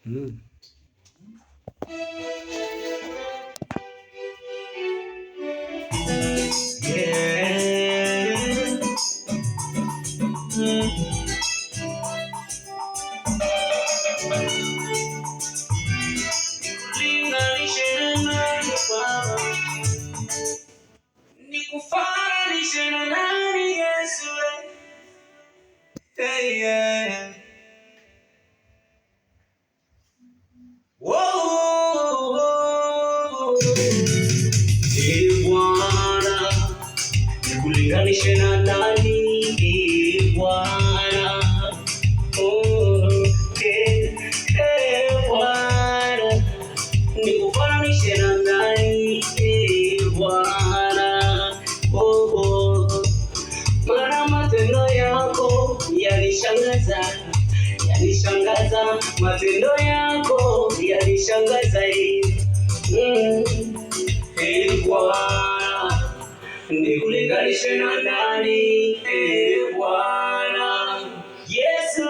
Mm. Nikufananishe na nani Yesu? Hey, yeah. Whoa. Ee Bwana, nikulinganishe na nani? Ee Bwana, Bwana, nikufananishe na nani? Ee Bwana, maana matendo yako yanishangaza, matendo yako yanishangaza. Ee Bwana, nikulinganishe na nani? Ee Bwana, Yesu,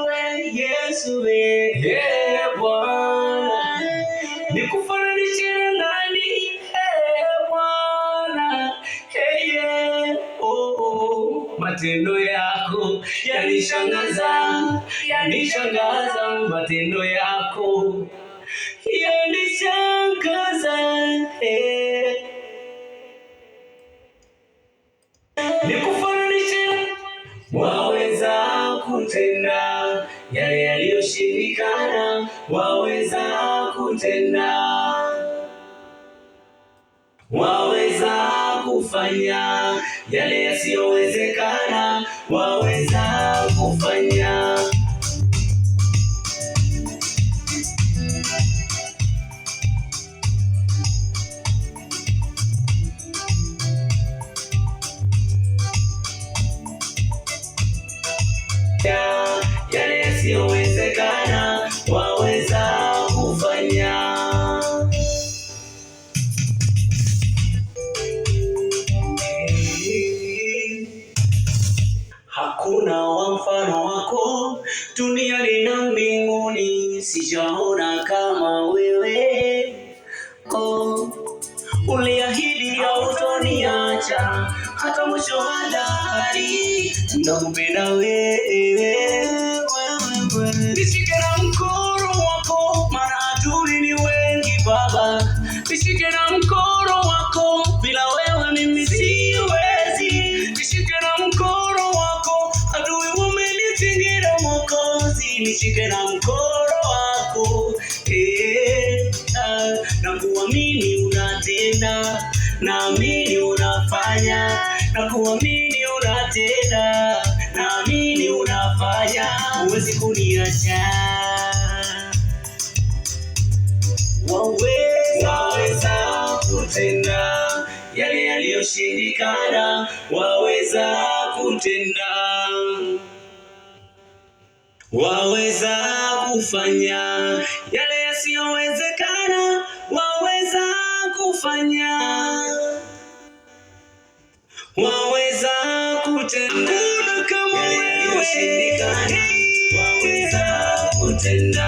Yesu, Bwana, nikufananishe na nani? Bwana, matendo yako yanishangaza, matendo yako yanishangaza. Nikufananishe, waweza kutenda yale yaliyoshindikana, waweza kutenda, waweza kufanya yale yasiyowezekana, waweza kufanya. Yale yasiyowezekana, waweza kufanya. Hakuna wa mfano wako duniani na mbinguni, sijaona kama wewe. Uliahidi hautoniacha hata mwisho wa dahari. Nakupenda wewe. Nishike na mkono wako, maana adui ni wengi Baba. Nishike na mkono wako, bila wewe mimi siwezi. Nishike na mkono wako, adui wamenizingira Mwokozi. Nishike na mkono wako, na kuamini unatenda, naamini unafanya, na kuamini unatenda, naamini unafanya. Huwezi kuniacha, waweza kutenda yale yaliyoshindikana, waweza kutenda, waweza kufanya yale yasiyowezekana, waweza kufanya, waweza kutenda yale yaliyoshindikana, waweza kutenda.